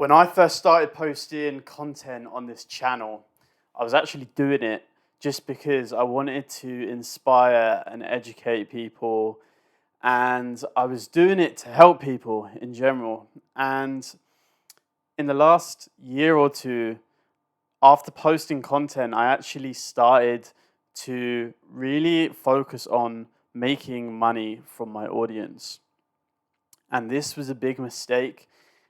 When I first started posting content on this channel, I was actually doing it just because I wanted to inspire and educate people, and I was doing it to help people in general. And in the last year or two, after posting content, I actually started to really focus on making money from my audience. And this was a big mistake.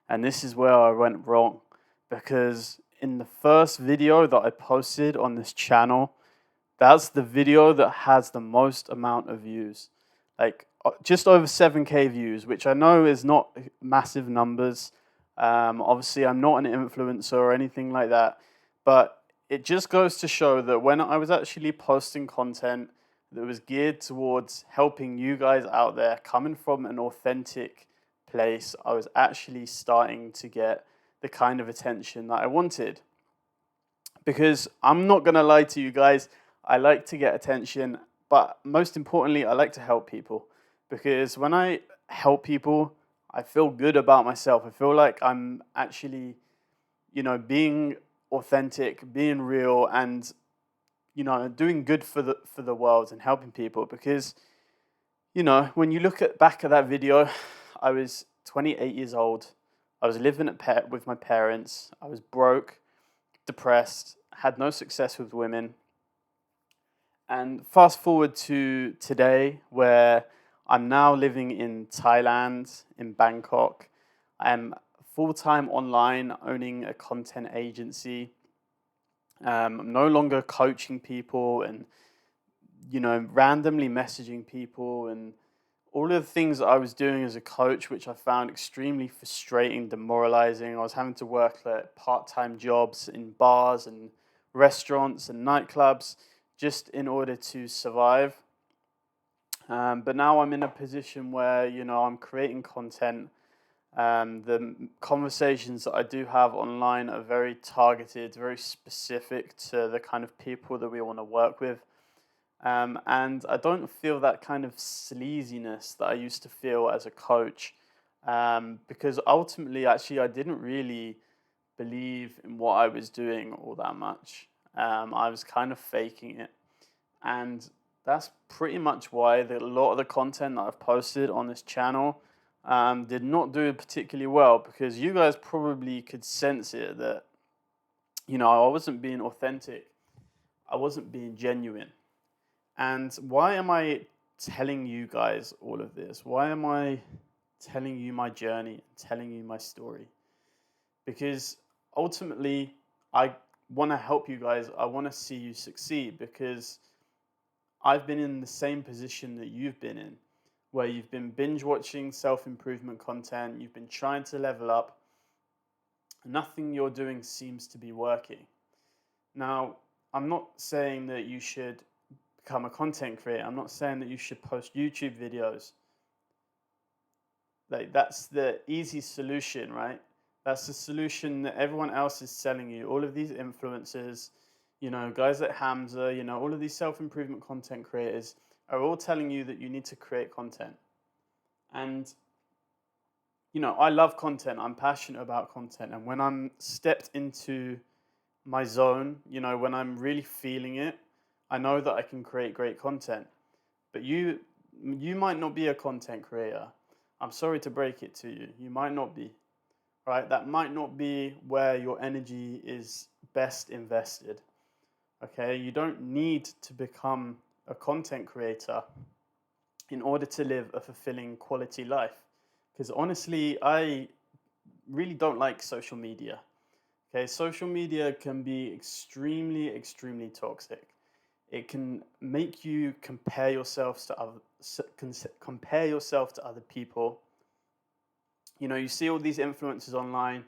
And this is where I went wrong. Because in the first video that I posted on this channel, that's the video that has the most amount of views. Like just over 7K views, which I know is not massive numbers. Obviously, I'm not an influencer or anything like that. But it just goes to show that when I was actually posting content that was geared towards helping you guys out there, coming from an authentic place, I was actually starting to get the kind of attention that I wanted. Because I'm not going to lie to you guys, I like to get attention, but most importantly, I like to help people. Because when I help people, I feel good about myself. I feel like I'm actually, being authentic, being real, and doing good for the world and helping people. Because when you look back at that video, I was 28 years old. I was living with my parents. I was broke, depressed, had no success with women. And fast forward to today, where I'm now living in Thailand, in Bangkok. I'm full-time online, owning a content agency. I'm no longer coaching people and, randomly messaging people and all of the things that I was doing as a coach, which I found extremely frustrating, demoralizing. I was having to work at part-time jobs in bars and restaurants and nightclubs just in order to survive. But now I'm in a position where, I'm creating content. The conversations that I do have online are very targeted, very specific to the kind of people that we want to work with. And I don't feel that kind of sleaziness that I used to feel as a coach, because ultimately, actually, I didn't really believe in what I was doing all that much. I was kind of faking it. And that's pretty much why a lot of the content that I've posted on this channel did not do particularly well, because you guys probably could sense it that, I wasn't being authentic. I wasn't being genuine. And why am I telling you guys all of this? Why am I telling you my journey, telling you my story? Because ultimately, I want to help you guys. I want to see you succeed, because I've been in the same position that you've been in, where you've been binge watching self-improvement content, you've been trying to level up. Nothing you're doing seems to be working. Now, I'm not saying that you should become a content creator. I'm not saying that you should post YouTube videos. Like, that's the easy solution, right? That's the solution that everyone else is selling you. All of these influencers, guys like Hamza, all of these self-improvement content creators are all telling you that you need to create content. And, I love content. I'm passionate about content. And when I'm stepped into my zone, when I'm really feeling it, I know that I can create great content. But you might not be a content creator. I'm sorry to break it to you. You might not be, right? That might not be where your energy is best invested. Okay? You don't need to become a content creator in order to live a fulfilling quality life. Because honestly, I really don't like social media. Okay, social media can be extremely, extremely toxic. It can make you compare yourself to other people. You see all these influencers online,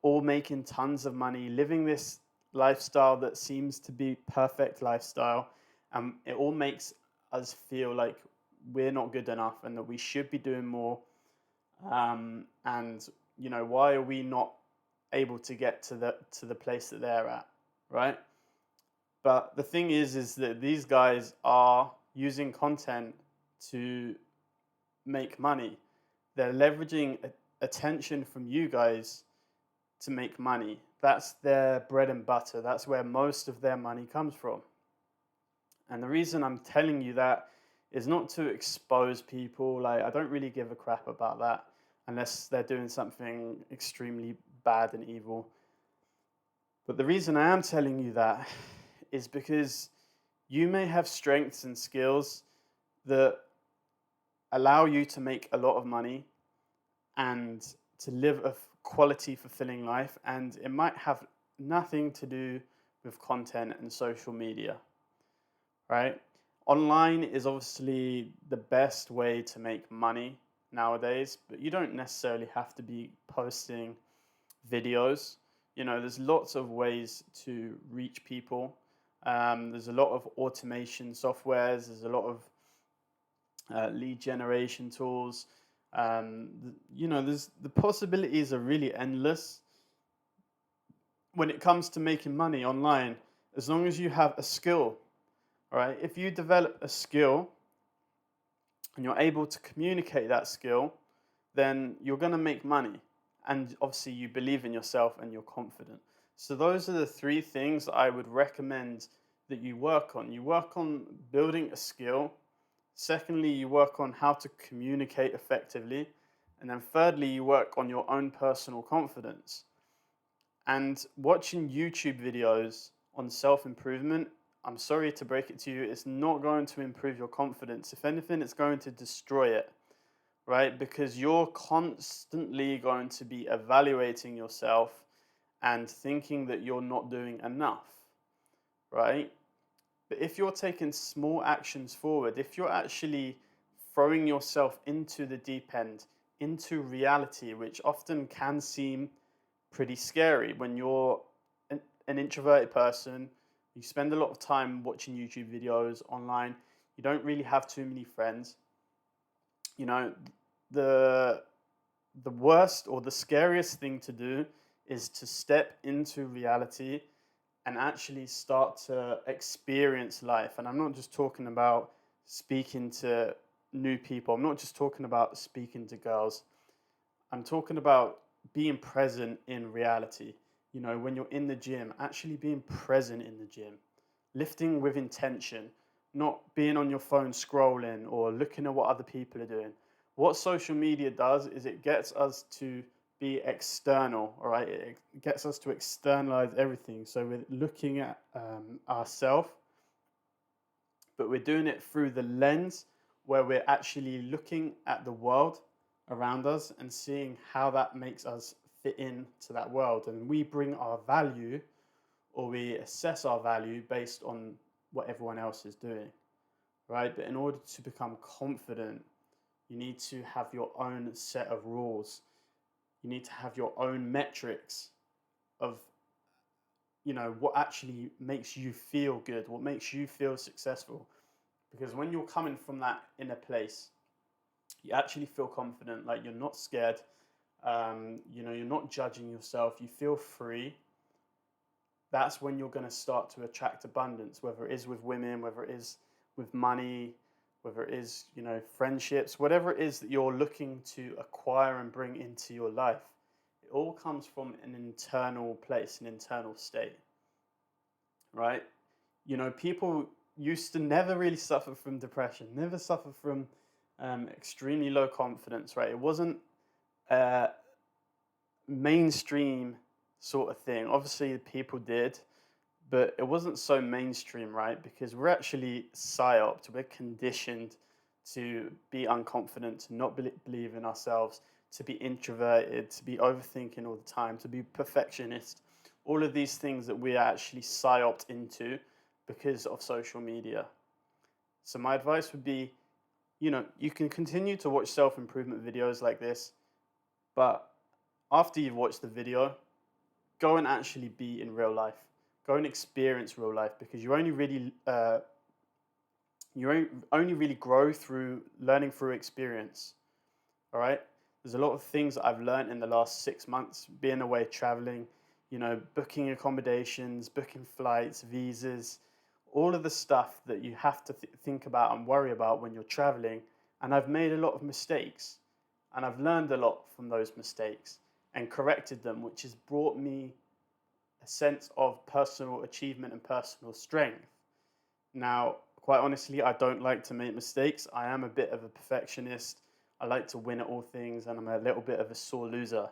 all making tons of money, living this lifestyle that seems to be perfect lifestyle, and it all makes us feel like we're not good enough and that we should be doing more. And why are we not able to get to the place that they're at, right? But the thing is that these guys are using content to make money. They're leveraging attention from you guys to make money. That's their bread and butter. That's where most of their money comes from. And the reason I'm telling you that is not to expose people. Like, I don't really give a crap about that unless they're doing something extremely bad and evil. But the reason I am telling you that is because you may have strengths and skills that allow you to make a lot of money and to live a quality, fulfilling life. And it might have nothing to do with content and social media, right? Online is obviously the best way to make money nowadays, but you don't necessarily have to be posting videos. There's lots of ways to reach people. There's a lot of automation softwares. There's a lot of lead generation tools. There's the possibilities are really endless when it comes to making money online, as long as you have a skill. All right, if you develop a skill and you're able to communicate that skill, then you're going to make money. And obviously, you believe in yourself and you're confident. So, those are the three things I would recommend that you work on. You work on building a skill. Secondly, you work on how to communicate effectively. And then, thirdly, you work on your own personal confidence. And watching YouTube videos on self improvement, I'm sorry to break it to you, it's not going to improve your confidence. If anything, it's going to destroy it, right? Because you're constantly going to be evaluating yourself and thinking that you're not doing enough, right? But if you're taking small actions forward, if you're actually throwing yourself into the deep end, into reality, which often can seem pretty scary when you're an introverted person, you spend a lot of time watching YouTube videos online, you don't really have too many friends. The worst or the scariest thing to do is to step into reality and actually start to experience life. And I'm not just talking about speaking to new people. I'm not just talking about speaking to girls. I'm talking about being present in reality. When you're in the gym, actually being present in the gym, lifting with intention, not being on your phone scrolling or looking at what other people are doing. What social media does is it gets us to be external, all right? It gets us to externalize everything. So we're looking at ourselves, but we're doing it through the lens where we're actually looking at the world around us and seeing how that makes us fit into that world. And we bring our value, or we assess our value based on what everyone else is doing, right? But in order to become confident, you need to have your own set of rules. You need to have your own metrics of, what actually makes you feel good, what makes you feel successful. Because when you're coming from that inner place, you actually feel confident, like you're not scared, you're not judging yourself, you feel free. That's when you're going to start to attract abundance, whether it is with women, whether it is with money, whether it is, friendships, whatever it is that you're looking to acquire and bring into your life. It all comes from an internal place, an internal state, right? People used to never really suffer from depression, never suffer from extremely low confidence, right? It wasn't a mainstream sort of thing. Obviously, people did, but it wasn't so mainstream, right? Because we're actually psyoped, we're conditioned to be unconfident, to not believe in ourselves, to be introverted, to be overthinking all the time, to be perfectionist. All of these things that we are actually psyoped into because of social media. So my advice would be, you can continue to watch self-improvement videos like this, but after you've watched the video, go and actually be in real life. Go and experience real life, because you only really grow through learning through experience. All right. There's a lot of things that I've learned in the last 6 months, being away traveling, booking accommodations, booking flights, visas, all of the stuff that you have to think about and worry about when you're traveling. And I've made a lot of mistakes, and I've learned a lot from those mistakes. and corrected them, which has brought me a sense of personal achievement and personal strength. Now, quite honestly, I don't like to make mistakes. I am a bit of a perfectionist. I like to win at all things, and I'm a little bit of a sore loser.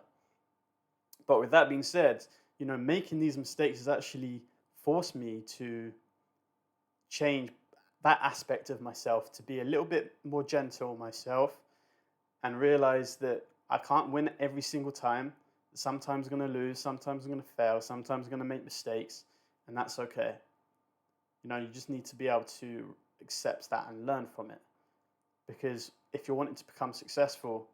But with that being said, making these mistakes has actually forced me to change that aspect of myself to be a little bit more gentle myself and realize that I can't win every single time. Sometimes I'm going to lose, sometimes I'm going to fail, sometimes I'm going to make mistakes, and that's okay. You just need to be able to accept that and learn from it. Because if you're wanting to become successful,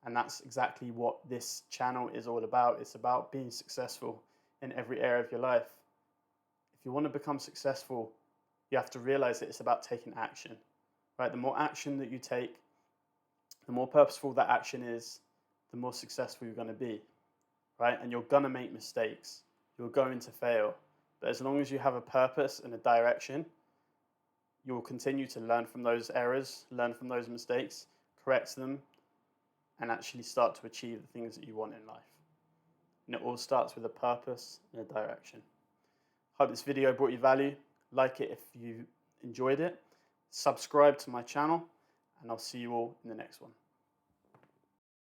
and that's exactly what this channel is all about, it's about being successful in every area of your life. If you want to become successful, you have to realize that it's about taking action, right? The more action that you take, the more purposeful that action is, the more successful you're going to be, right? And you're going to make mistakes. You're going to fail. But as long as you have a purpose and a direction, you will continue to learn from those errors, learn from those mistakes, correct them, and actually start to achieve the things that you want in life. And it all starts with a purpose and a direction. Hope this video brought you value. Like it if you enjoyed it. Subscribe to my channel, and I'll see you all in the next one.